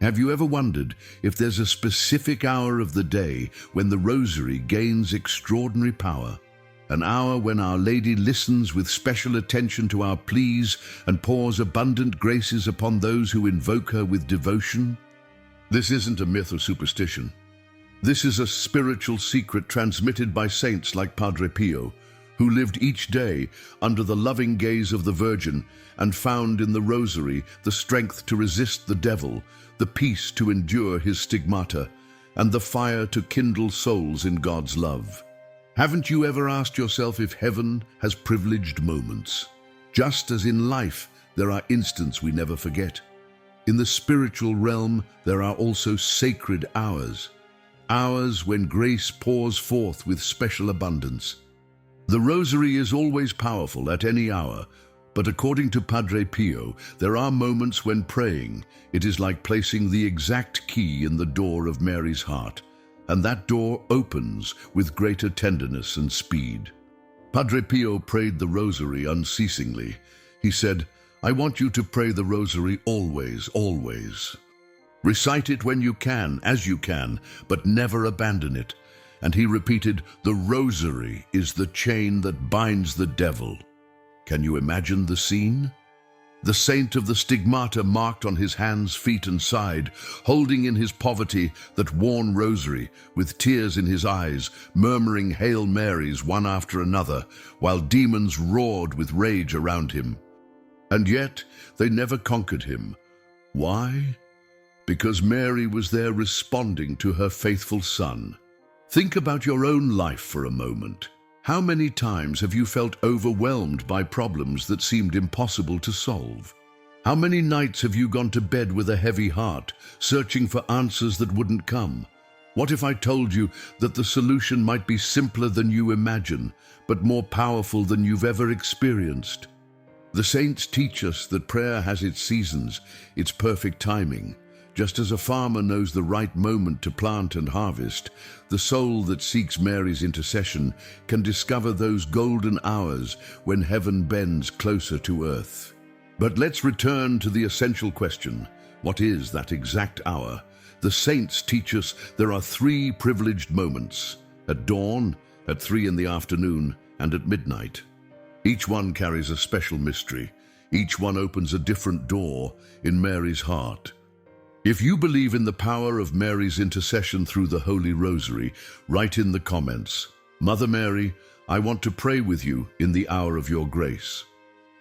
Have you ever wondered if there's a specific hour of the day when the Rosary gains extraordinary power? An hour when Our Lady listens with special attention to our pleas and pours abundant graces upon those who invoke her with devotion? This isn't a myth or superstition. This is a spiritual secret transmitted by saints like Padre Pio, who lived each day under the loving gaze of the Virgin and found in the Rosary the strength to resist the devil, the peace to endure his stigmata, and the fire to kindle souls in God's love. Haven't you ever asked yourself if heaven has privileged moments? Just as in life, there are instants we never forget. In the spiritual realm, there are also sacred hours. Hours when grace pours forth with special abundance. The Rosary is always powerful at any hour, but according to Padre Pio, there are moments when praying, it is like placing the exact key in the door of Mary's heart, and that door opens with greater tenderness and speed. Padre Pio prayed the Rosary unceasingly. He said, "I want you to pray the Rosary always, always. Recite it when you can, as you can, but never abandon it." And he repeated, "The Rosary is the chain that binds the devil." Can you imagine the scene? The saint of the stigmata marked on his hands, feet, and side, holding in his poverty that worn rosary, with tears in his eyes, murmuring Hail Marys one after another, while demons roared with rage around him. And yet they never conquered him. Why? Because Mary was there responding to her faithful Son. Think about your own life for a moment. How many times have you felt overwhelmed by problems that seemed impossible to solve? How many nights have you gone to bed with a heavy heart, searching for answers that wouldn't come? What if I told you that the solution might be simpler than you imagine, but more powerful than you've ever experienced? The saints teach us that prayer has its seasons, its perfect timing. Just as a farmer knows the right moment to plant and harvest, the soul that seeks Mary's intercession can discover those golden hours when heaven bends closer to earth. But let's return to the essential question. What is that exact hour? The saints teach us there are 3 privileged moments: at dawn, at 3 in the afternoon, and at midnight. Each one carries a special mystery. Each one opens a different door in Mary's heart. If you believe in the power of Mary's intercession through the Holy Rosary, write in the comments, "Mother Mary, I want to pray with you in the hour of your grace."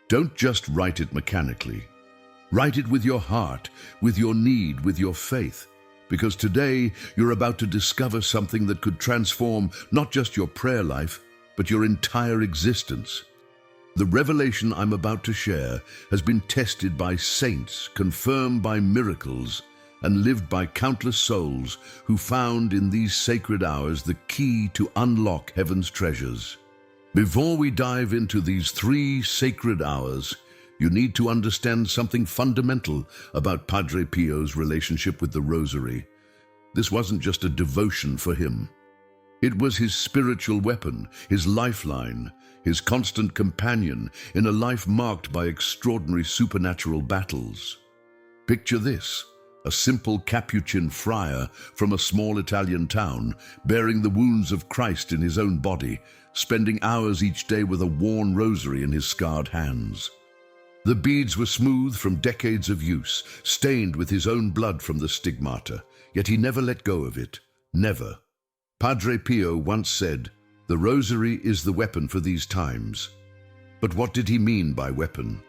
Don't just write it mechanically. Write it with your heart, with your need, with your faith, because today you're about to discover something that could transform not just your prayer life, but your entire existence. The revelation I'm about to share has been tested by saints, confirmed by miracles, and lived by countless souls who found in these sacred hours the key to unlock heaven's treasures. Before we dive into these 3 sacred hours, you need to understand something fundamental about Padre Pio's relationship with the Rosary. This wasn't just a devotion for him. It was his spiritual weapon, his lifeline, his constant companion in a life marked by extraordinary supernatural battles. Picture this: a simple Capuchin friar from a small Italian town, bearing the wounds of Christ in his own body, spending hours each day with a worn rosary in his scarred hands. The beads were smooth from decades of use, stained with his own blood from the stigmata, yet he never let go of it. Never. Padre Pio once said, "The Rosary is the weapon for these times." But what did he mean by weapon?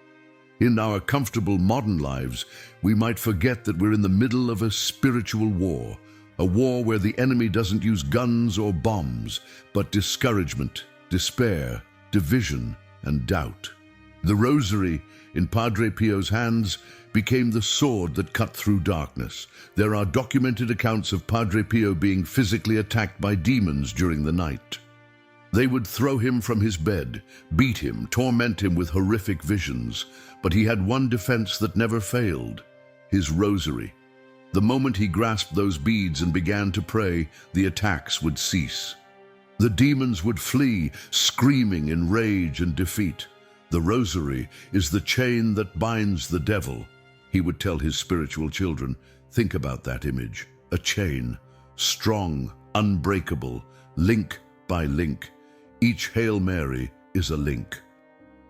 In our comfortable modern lives, we might forget that we're in the middle of a spiritual war, a war where the enemy doesn't use guns or bombs, but discouragement, despair, division, and doubt. The Rosary, in Padre Pio's hands, became the sword that cut through darkness. There are documented accounts of Padre Pio being physically attacked by demons during the night. They would throw him from his bed, beat him, torment him with horrific visions, but he had one defense that never failed: his rosary. The moment he grasped those beads and began to pray, the attacks would cease. The demons would flee, screaming in rage and defeat. The rosary is the chain that binds the devil. He would tell his spiritual children, think about that image, a chain, strong, unbreakable, link by link. Each Hail Mary is a link.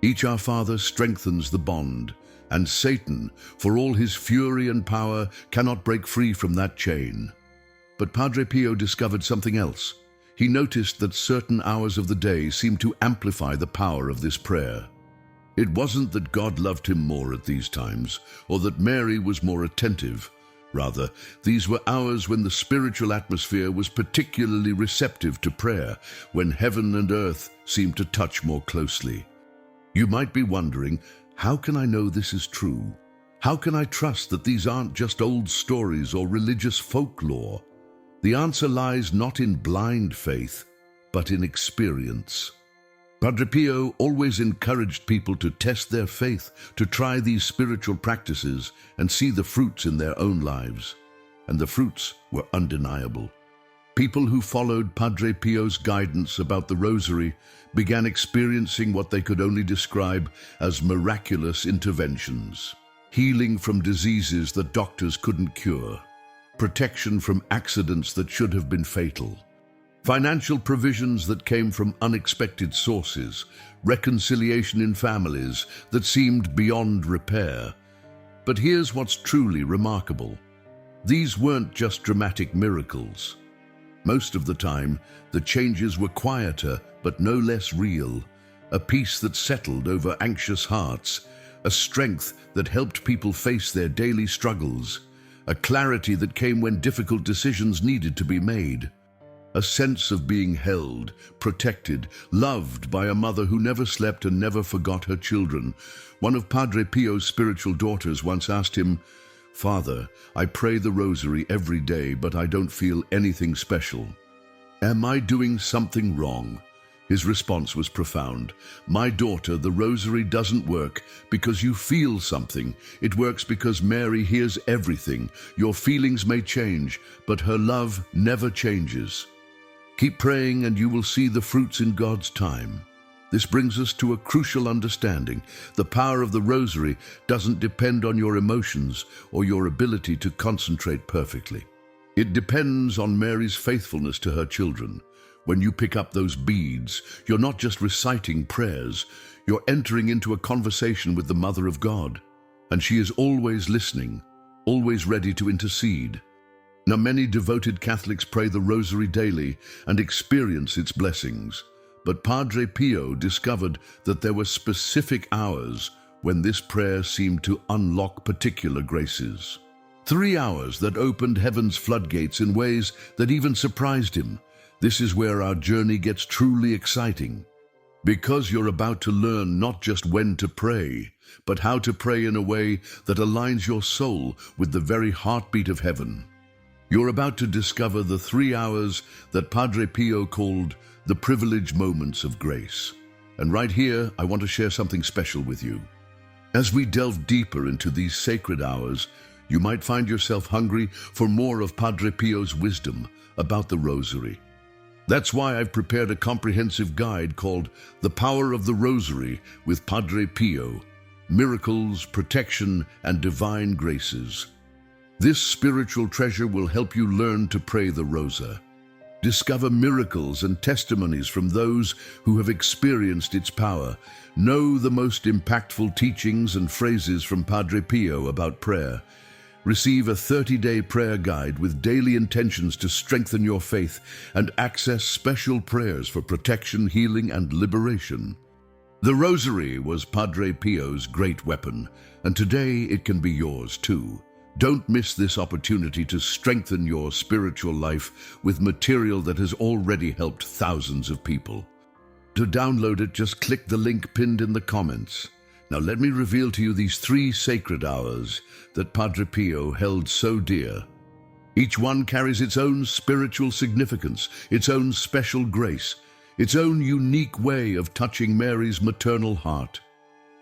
Each Our Father strengthens the bond, and Satan, for all his fury and power, cannot break free from that chain. But Padre Pio discovered something else. He noticed that certain hours of the day seemed to amplify the power of this prayer. It wasn't that God loved him more at these times, or that Mary was more attentive. Rather, these were hours when the spiritual atmosphere was particularly receptive to prayer, when heaven and earth seemed to touch more closely. You might be wondering, how can I know this is true? How can I trust that these aren't just old stories or religious folklore? The answer lies not in blind faith, but in experience. Padre Pio always encouraged people to test their faith, to try these spiritual practices and see the fruits in their own lives. And the fruits were undeniable. People who followed Padre Pio's guidance about the Rosary began experiencing what they could only describe as miraculous interventions. Healing from diseases that doctors couldn't cure. Protection from accidents that should have been fatal. Financial provisions that came from unexpected sources. Reconciliation in families that seemed beyond repair. But here's what's truly remarkable. These weren't just dramatic miracles. Most of the time, the changes were quieter but no less real. A peace that settled over anxious hearts. A strength that helped people face their daily struggles. A clarity that came when difficult decisions needed to be made. A sense of being held, protected, loved by a mother who never slept and never forgot her children. One of Padre Pio's spiritual daughters once asked him, "Father, I pray the Rosary every day, but I don't feel anything special. Am I doing something wrong?" His response was profound. "My daughter, the Rosary doesn't work because you feel something. It works because Mary hears everything. Your feelings may change, but her love never changes. Keep praying and you will see the fruits in God's time." This brings us to a crucial understanding. The power of the Rosary doesn't depend on your emotions or your ability to concentrate perfectly. It depends on Mary's faithfulness to her children. When you pick up those beads, you're not just reciting prayers, you're entering into a conversation with the Mother of God. And she is always listening, always ready to intercede. Now, many devoted Catholics pray the Rosary daily and experience its blessings. But Padre Pio discovered that there were specific hours when this prayer seemed to unlock particular graces. 3 hours that opened heaven's floodgates in ways that even surprised him. This is where our journey gets truly exciting. Because you're about to learn not just when to pray, but how to pray in a way that aligns your soul with the very heartbeat of heaven. You're about to discover the 3 hours that Padre Pio called the privileged moments of grace. And right here, I want to share something special with you. As we delve deeper into these sacred hours, you might find yourself hungry for more of Padre Pio's wisdom about the Rosary. That's why I've prepared a comprehensive guide called The Power of the Rosary with Padre Pio, Miracles, Protection, and Divine Graces. This spiritual treasure will help you learn to pray the Rosa. Discover miracles and testimonies from those who have experienced its power. Know the most impactful teachings and phrases from Padre Pio about prayer. Receive a 30-day prayer guide with daily intentions to strengthen your faith and access special prayers for protection, healing, and liberation. The Rosary was Padre Pio's great weapon, and today it can be yours too. Don't miss this opportunity to strengthen your spiritual life with material that has already helped thousands of people. To download it, just click the link pinned in the comments. Now let me reveal to you these 3 sacred hours that Padre Pio held so dear. Each one carries its own spiritual significance, its own special grace, its own unique way of touching Mary's maternal heart.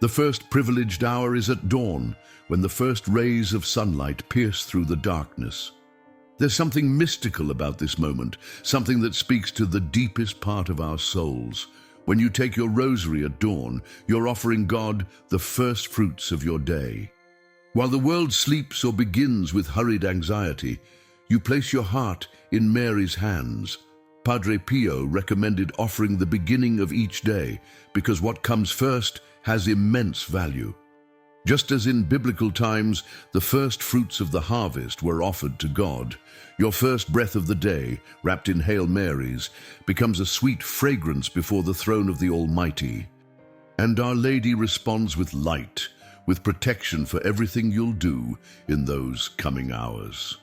The first privileged hour is at dawn, when the first rays of sunlight pierce through the darkness. There's something mystical about this moment, something that speaks to the deepest part of our souls. When you take your Rosary at dawn, you're offering God the first fruits of your day. While the world sleeps or begins with hurried anxiety, you place your heart in Mary's hands. Padre Pio recommended offering the beginning of each day because what comes first has immense value. Just as in biblical times, the first fruits of the harvest were offered to God, your first breath of the day, wrapped in Hail Marys, becomes a sweet fragrance before the throne of the Almighty. And Our Lady responds with light, with protection for everything you'll do in those coming hours.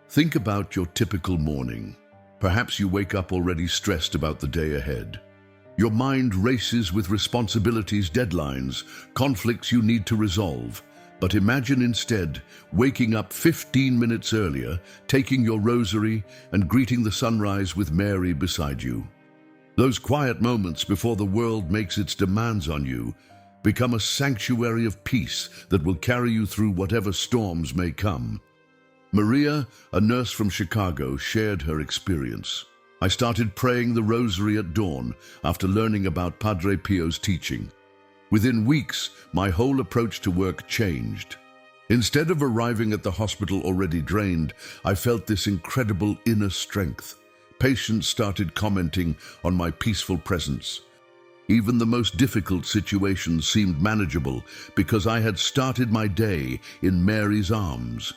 Think about your typical morning. Perhaps you wake up already stressed about the day ahead. Your mind races with responsibilities, deadlines, conflicts you need to resolve. But imagine instead waking up 15 minutes earlier, taking your rosary and greeting the sunrise with Mary beside you. Those quiet moments before the world makes its demands on you become a sanctuary of peace that will carry you through whatever storms may come. Maria, a nurse from Chicago, shared her experience. I started praying the rosary at dawn after learning about Padre Pio's teaching. Within weeks, my whole approach to work changed. Instead of arriving at the hospital already drained, I felt this incredible inner strength. Patients started commenting on my peaceful presence. Even the most difficult situations seemed manageable because I had started my day in Mary's arms.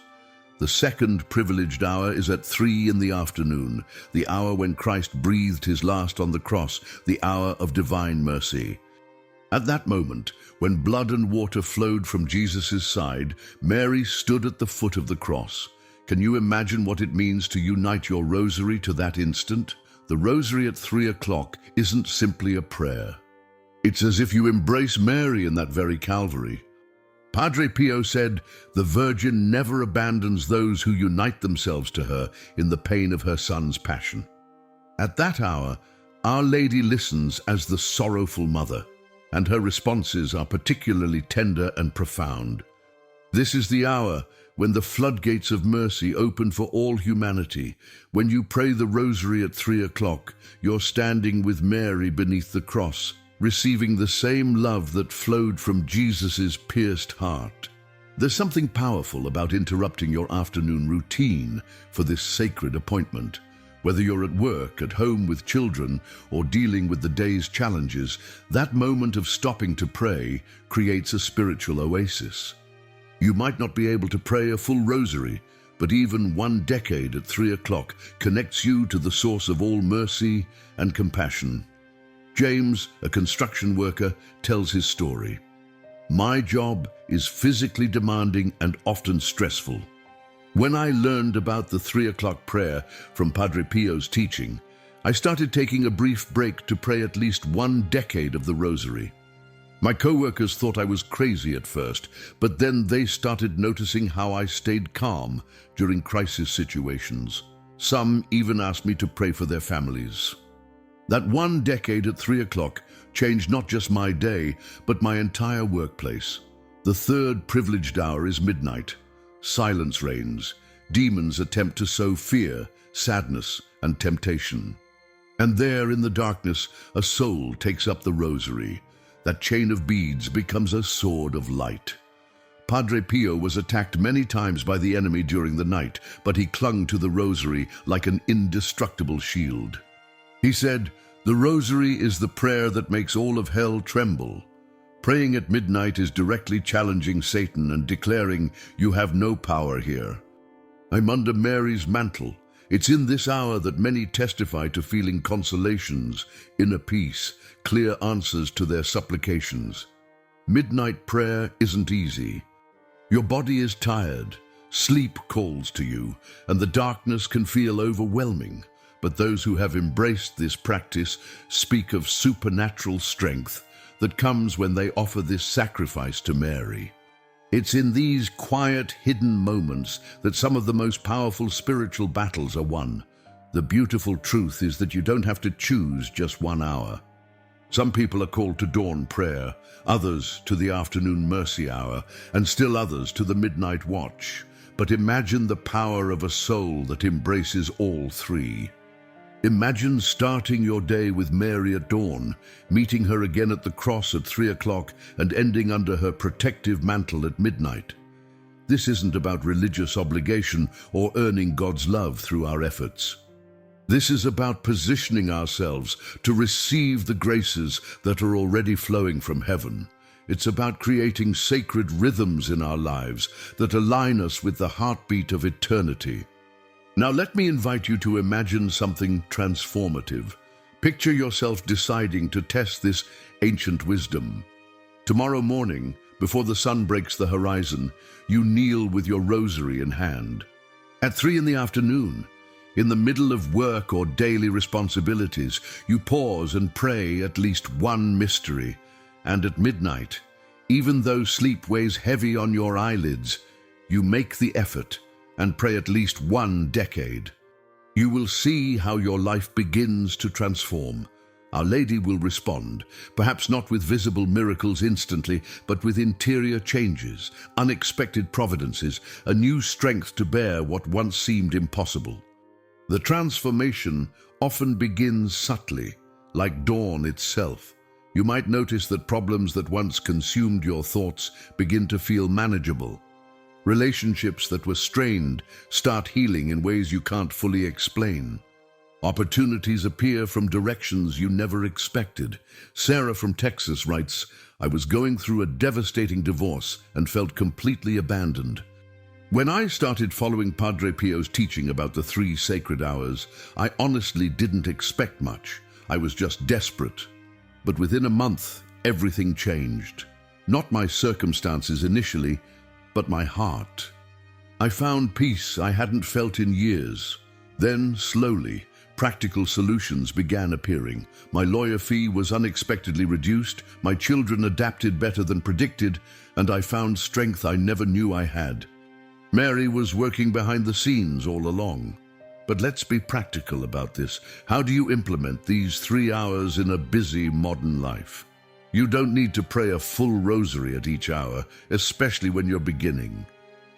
The second privileged hour is at 3 in the afternoon, the hour when Christ breathed his last on the cross, the hour of divine mercy. At that moment, when blood and water flowed from Jesus' side, Mary stood at the foot of the cross. Can you imagine what it means to unite your rosary to that instant? The rosary at 3 o'clock isn't simply a prayer. It's as if you embrace Mary in that very Calvary. Padre Pio said, "The Virgin never abandons those who unite themselves to her in the pain of her Son's passion." At that hour, Our Lady listens as the sorrowful mother, and her responses are particularly tender and profound. This is the hour when the floodgates of mercy open for all humanity. When you pray the rosary at 3 o'clock, you're standing with Mary beneath the cross, receiving the same love that flowed from Jesus' pierced heart. There's something powerful about interrupting your afternoon routine for this sacred appointment. Whether you're at work, at home with children, or dealing with the day's challenges, that moment of stopping to pray creates a spiritual oasis. You might not be able to pray a full rosary, but even one decade at 3 o'clock connects you to the source of all mercy and compassion. James, a construction worker, tells his story. "My job is physically demanding and often stressful. When I learned about the 3 o'clock prayer from Padre Pio's teaching, I started taking a brief break to pray at least one decade of the rosary. My co-workers thought I was crazy at first, but then they started noticing how I stayed calm during crisis situations. Some even asked me to pray for their families. That one decade at 3 o'clock changed not just my day, but my entire workplace. The third privileged hour is midnight. Silence reigns. Demons attempt to sow fear, sadness, and temptation. And there in the darkness, a soul takes up the rosary. That chain of beads becomes a sword of light. Padre Pio was attacked many times by the enemy during the night, but he clung to the rosary like an indestructible shield. He said, "The rosary is the prayer that makes all of hell tremble." Praying at midnight is directly challenging Satan and declaring, "You have no power here." I'm under Mary's mantle. It's in this hour that many testify to feeling consolations, inner peace, clear answers to their supplications. Midnight prayer isn't easy. Your body is tired, sleep calls to you, and the darkness can feel overwhelming. But those who have embraced this practice speak of supernatural strength that comes when they offer this sacrifice to Mary. It's in these quiet, hidden moments that some of the most powerful spiritual battles are won. The beautiful truth is that you don't have to choose just 1 hour. Some people are called to dawn prayer, others to the afternoon mercy hour, and still others to the midnight watch. But imagine the power of a soul that embraces all three. Imagine starting your day with Mary at dawn, meeting her again at the cross at 3 o'clock, and ending under her protective mantle at midnight. This isn't about religious obligation or earning God's love through our efforts. This is about positioning ourselves to receive the graces that are already flowing from heaven. It's about creating sacred rhythms in our lives that align us with the heartbeat of eternity. Now let me invite you to imagine something transformative. Picture yourself deciding to test this ancient wisdom. Tomorrow morning, before the sun breaks the horizon, you kneel with your rosary in hand. At 3 p.m, in the middle of work or daily responsibilities, you pause and pray at least one mystery. And at midnight, even though sleep weighs heavy on your eyelids, you make the effort and pray at least one decade. You will see how your life begins to transform. Our Lady will respond, perhaps not with visible miracles instantly, but with interior changes, unexpected providences, a new strength to bear what once seemed impossible. The transformation often begins subtly, like dawn itself. You might notice that problems that once consumed your thoughts begin to feel manageable. Relationships that were strained start healing in ways you can't fully explain. Opportunities appear from directions you never expected. Sarah from Texas writes, "I was going through a devastating divorce and felt completely abandoned. When I started following Padre Pio's teaching about the 3 sacred hours, I honestly didn't expect much. I was just desperate. But within a month, everything changed. Not my circumstances initially, but my heart. I found peace I hadn't felt in years. Then, slowly, practical solutions began appearing. My lawyer fee was unexpectedly reduced, my children adapted better than predicted, and I found strength I never knew I had. Mary was working behind the scenes all along. But let's be practical about this. How do you implement these 3 hours in a busy modern life? You don't need to pray a full rosary at each hour, especially when you're beginning.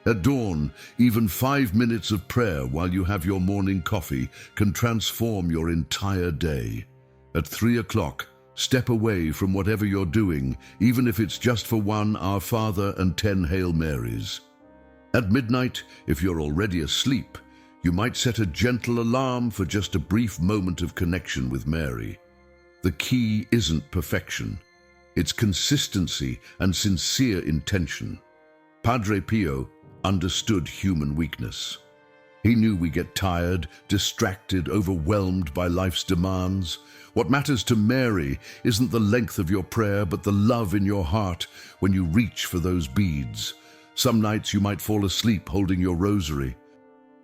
At dawn, even 5 minutes of prayer while you have your morning coffee can transform your entire day. At 3 o'clock, step away from whatever you're doing, even if it's just for 1 Our Father and 10 Hail Marys. At midnight, if you're already asleep, you might set a gentle alarm for just a brief moment of connection with Mary. The key isn't perfection. It's consistency and sincere intention. Padre Pio understood human weakness. He knew we get tired, distracted, overwhelmed by life's demands. What matters to Mary isn't the length of your prayer, but the love in your heart when you reach for those beads. Some nights you might fall asleep holding your rosary.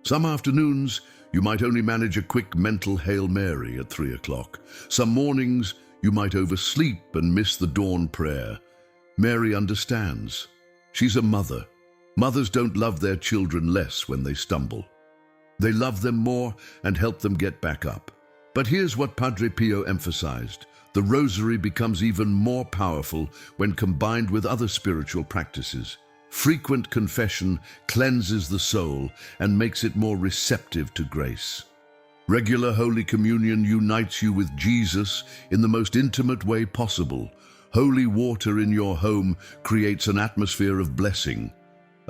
Some afternoons you might only manage a quick mental Hail Mary at 3 o'clock. Some mornings you might oversleep and miss the dawn prayer. Mary understands. She's a mother. Mothers don't love their children less when they stumble. They love them more and help them get back up. But here's what Padre Pio emphasized. The rosary becomes even more powerful when combined with other spiritual practices. Frequent confession cleanses the soul and makes it more receptive to grace. Regular Holy Communion unites you with Jesus in the most intimate way possible. Holy water in your home creates an atmosphere of blessing.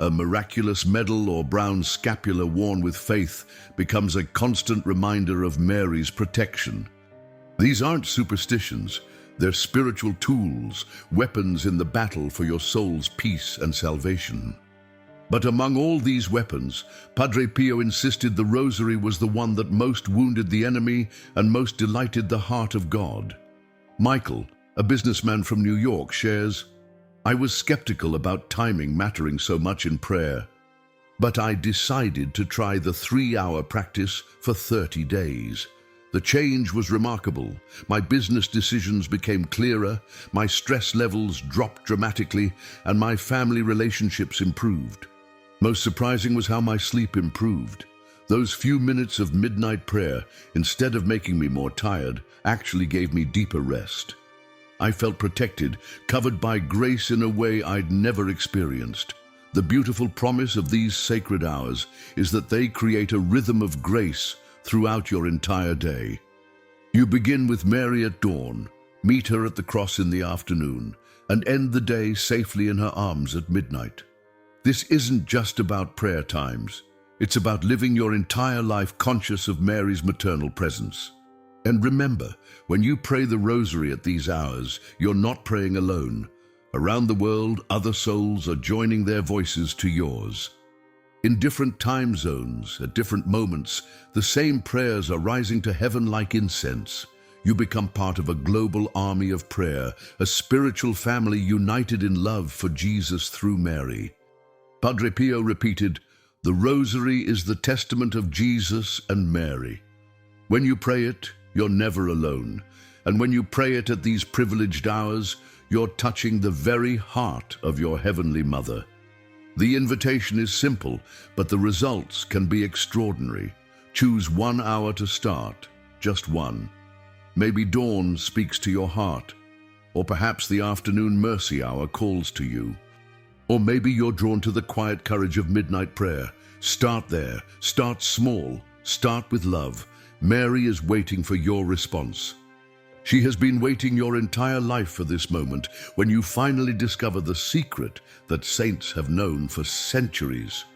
A miraculous medal or brown scapular worn with faith becomes a constant reminder of Mary's protection. These aren't superstitions. They're spiritual tools, weapons in the battle for your soul's peace and salvation. But among all these weapons, Padre Pio insisted the rosary was the one that most wounded the enemy and most delighted the heart of God. Michael, a businessman from New York, shares, "I was skeptical about timing mattering so much in prayer, but I decided to try the 3-hour practice for 30 days. The change was remarkable. My business decisions became clearer, my stress levels dropped dramatically, and my family relationships improved. Most surprising was how my sleep improved. Those few minutes of midnight prayer, instead of making me more tired, actually gave me deeper rest. I felt protected, covered by grace in a way I'd never experienced. The beautiful promise of these sacred hours is that they create a rhythm of grace throughout your entire day. You begin with Mary at dawn, meet her at the cross in the afternoon, and end the day safely in her arms at midnight. This isn't just about prayer times. It's about living your entire life conscious of Mary's maternal presence. And remember, when you pray the Rosary at these hours, you're not praying alone. Around the world, other souls are joining their voices to yours. In different time zones, at different moments, the same prayers are rising to heaven like incense. You become part of a global army of prayer, a spiritual family united in love for Jesus through Mary. Padre Pio repeated, "The Rosary is the testament of Jesus and Mary." When you pray it, you're never alone. And when you pray it at these privileged hours, you're touching the very heart of your Heavenly Mother. The invitation is simple, but the results can be extraordinary. Choose 1 hour to start, just one. Maybe dawn speaks to your heart, or perhaps the afternoon mercy hour calls to you. Or maybe you're drawn to the quiet courage of midnight prayer. Start there, start small, start with love. Mary is waiting for your response. She has been waiting your entire life for this moment when you finally discover the secret that saints have known for centuries.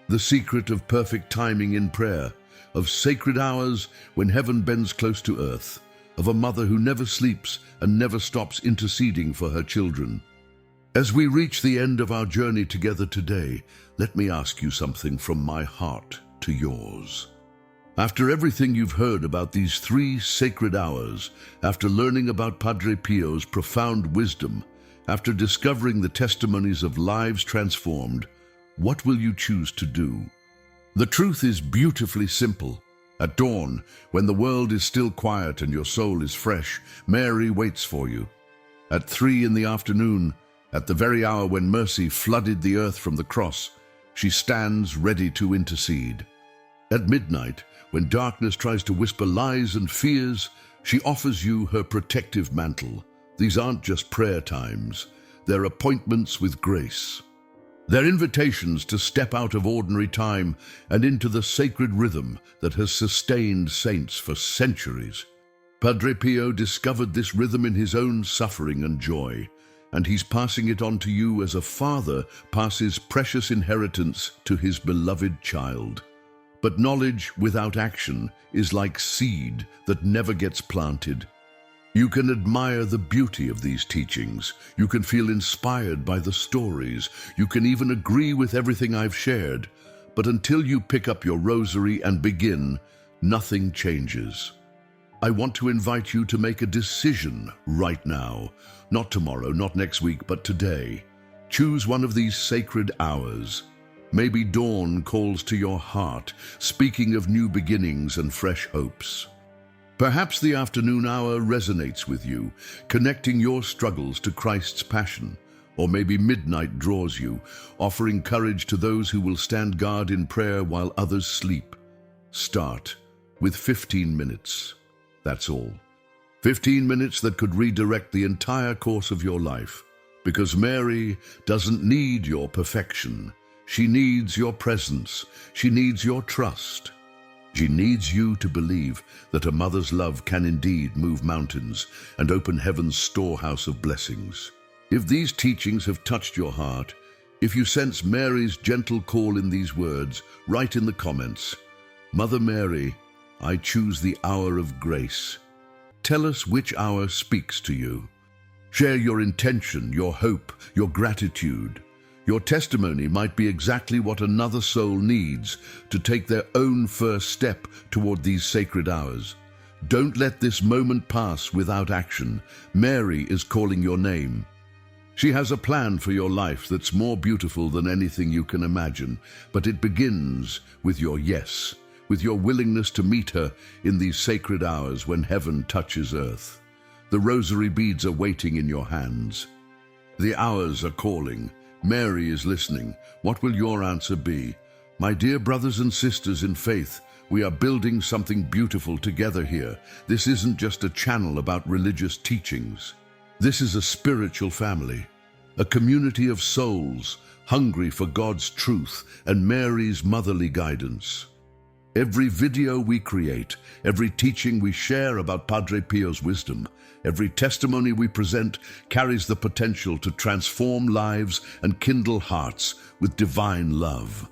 The secret of perfect timing in prayer, of sacred hours when heaven bends close to earth, of a mother who never sleeps and never stops interceding for her children. As we reach the end of our journey together today, let me ask you something from my heart to yours. After everything you've heard about these 3 sacred hours, after learning about Padre Pio's profound wisdom, after discovering the testimonies of lives transformed, what will you choose to do? The truth is beautifully simple. At dawn, when the world is still quiet and your soul is fresh, Mary waits for you. At 3 in the afternoon, at the very hour when mercy flooded the earth from the cross, she stands ready to intercede. At midnight, when darkness tries to whisper lies and fears, she offers you her protective mantle. These aren't just prayer times. They're appointments with grace. They're invitations to step out of ordinary time and into the sacred rhythm that has sustained saints for centuries. Padre Pio discovered this rhythm in his own suffering and joy, and he's passing it on to you as a father passes precious inheritance to his beloved child. But knowledge without action is like seed that never gets planted. You can admire the beauty of these teachings. You can feel inspired by the stories. You can even agree with everything I've shared. But until you pick up your rosary and begin, nothing changes. I want to invite you to make a decision right now. Not tomorrow, not next week, but today. Choose one of these sacred hours. Maybe dawn calls to your heart, speaking of new beginnings and fresh hopes. Perhaps the afternoon hour resonates with you, connecting your struggles to Christ's passion. Or maybe midnight draws you, offering courage to those who will stand guard in prayer while others sleep. Start with 15 minutes. That's all. 15 minutes that could redirect the entire course of your life. Because Mary doesn't need your perfection. She needs your presence. She needs your trust. She needs you to believe that a mother's love can indeed move mountains and open heaven's storehouse of blessings. If these teachings have touched your heart, if you sense Mary's gentle call in these words, write in the comments, "Mother Mary, I choose the hour of grace." Tell us which hour speaks to you. Share your intention, your hope, your gratitude. Your testimony might be exactly what another soul needs to take their own first step toward these sacred hours. Don't let this moment pass without action. Mary is calling your name. She has a plan for your life that's more beautiful than anything you can imagine, but it begins with your yes, with your willingness to meet her in these sacred hours when heaven touches earth. The rosary beads are waiting in your hands. The hours are calling. Mary is listening. What will your answer be? My dear brothers and sisters in faith, we are building something beautiful together here. This isn't just a channel about religious teachings. This is a spiritual family, a community of souls hungry for God's truth and Mary's motherly guidance. Every video we create, every teaching we share about Padre Pio's wisdom, every testimony we present carries the potential to transform lives and kindle hearts with divine love.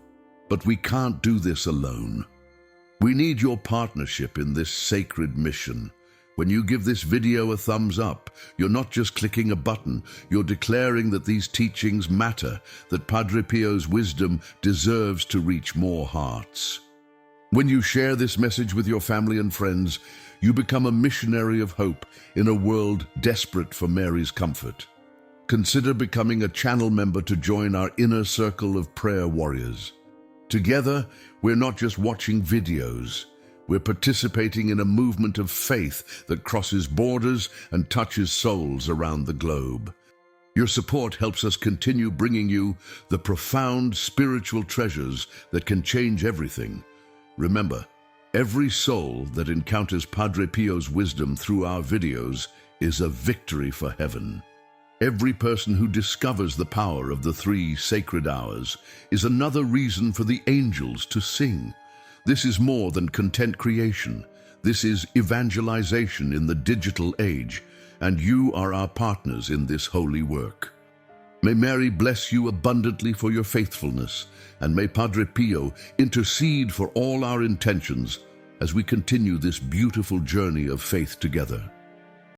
But we can't do this alone. We need your partnership in this sacred mission. When you give this video a thumbs up, you're not just clicking a button, you're declaring that these teachings matter, that Padre Pio's wisdom deserves to reach more hearts. When you share this message with your family and friends, you become a missionary of hope in a world desperate for Mary's comfort. Consider becoming a channel member to join our inner circle of prayer warriors. Together, we're not just watching videos. We're participating in a movement of faith that crosses borders and touches souls around the globe. Your support helps us continue bringing you the profound spiritual treasures that can change everything. Remember, every soul that encounters Padre Pio's wisdom through our videos is a victory for heaven. Every person who discovers the power of the 3 sacred hours is another reason for the angels to sing. This is more than content creation. This is evangelization in the digital age, and you are our partners in this holy work. May Mary bless you abundantly for your faithfulness, and may Padre Pio intercede for all our intentions as we continue this beautiful journey of faith together.